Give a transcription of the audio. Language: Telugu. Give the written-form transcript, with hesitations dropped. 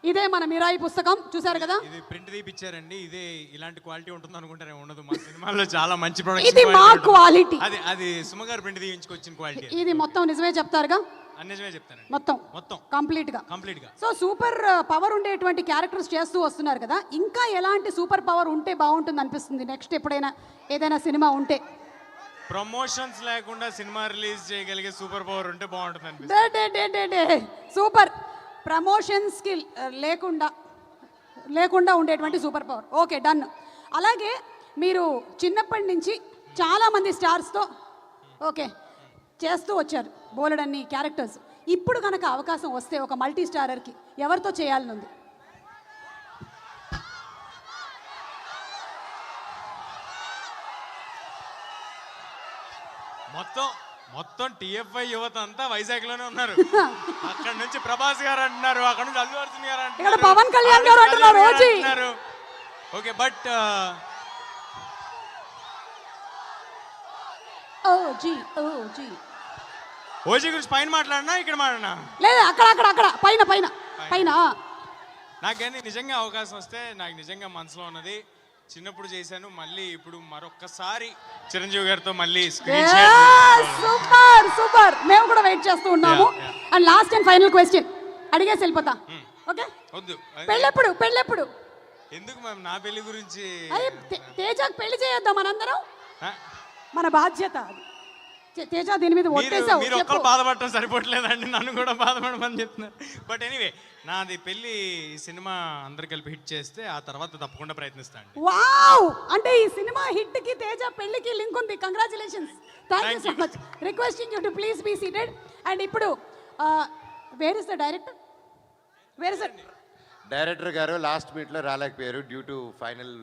ఇదే మన మిరాయి పుస్తకం చూసారు కదా. ఇది ప్రింట్ తీపిచ్చారండి. ఇదే ఇలాంటి క్వాలిటీ ఉంటుంది అనుకుంటారే, ఉండదు. మా సినిమాలో చాలా మంచి ప్రొడక్షన్. ఇది మా క్వాలిటీ. అది సుమగారు ప్రింట్ తీయించుకొచ్చిన క్వాలిటీ. ఇది మొత్తం నిజమే చెప్తారుగా? నిజమే చెప్తానండి. మొత్తం కంప్లీట్ గా. సో సూపర్ పవర్ ఉండేటువంటి క్యారెక్టర్స్ చేస్తూ వస్తున్నారు కదా, ఇంకా ఎలాంటి సూపర్ పవర్ ఉంటే బాగుంటుంది అనిపిస్తుంది నెక్స్ట్ ఎప్పుడైనా ఏదైనా సినిమా ఉంటే? ప్రమోషన్స్ లేకుండా సినిమా రిలీజ్ చేయగలిగే సూపర్ పవర్ ఉంటే బాగుంటుంది అనిపిస్తుంది. సూపర్ ప్రమోషన్స్ కి లేకుండా ఉండేటువంటి సూపర్ పవర్. Okay, done. అలాగే మీరు చిన్నప్పటి నుంచి చాలా మంది స్టార్స్తో ఓకే చేస్తూ వచ్చారు, బోలెడన్ని క్యారెక్టర్స్. ఇప్పుడు కనుక అవకాశం వస్తే ఒక మల్టీ స్టారర్కి ఎవరితో చేయాలని ఉంది? మొత్తం టిఎఫ్ఐ యువత అంతా వైజాగ్ లోనే ఉన్నారు. అక్కడ నుంచి ప్రభాస్ గారు అంటున్నారు, అక్కడ నుంచి అల్లు అర్జున్ గారు అంటున్నారు, పవన్ కళ్యాణ్ గారు అంటున్నారు. ఓకే, బట్ ఓజీ గురించి పైన మాట్లాడినా ఇక్కడ మాట్లాడినా లేదు, అక్కడ పైన. నాకేంది నిజంగా అవకాశం వస్తే నాకు నిజంగా మనసులో ఉన్నది, చిన్నప్పుడు చేశాను, మళ్ళీ ఇప్పుడు మరొక్కసారి చిరంజీవి గారితో మళ్ళీ సూపర్. మేము కూడా వెయిట్ చేస్తూ ఉన్నాము. And last and final question అడిగేసి వెళ్ళిపోతా. ఓకే, వద్దు. పెళ్ళెప్పుడు? ఎందుకు మ్యామ్ నా పెళ్లి గురించి? తేజాకి పెళ్లి చేయొద్దాం మనందరం, మన బాధ్యత. తేజ దీని మీద ఒట్టేసావు. మీరు ఒక్కరు బాధపడటం సరిపోవట్లేదండి, నన్ను కూడా బాధపడమని చెప్తున్నారు. బట్ ఎనీవే, నాది పెళ్లి సినిమా అందరు కలిపి హిట్ చేస్తే ఆ తర్వాత తప్పకుండా ప్రయత్నిస్తాను. వావ్, అంటే ఈ సినిమా హిట్ కి తేజ పెళ్లికి లింక్ ఉంది. Congratulations. Thank you so much. Requesting you to please be seated. And ఇప్పుడు where is the director? Director గారు లాస్ట్ మీట్ లో రాలేకపోయారు డ్యూ టు ఫైనల్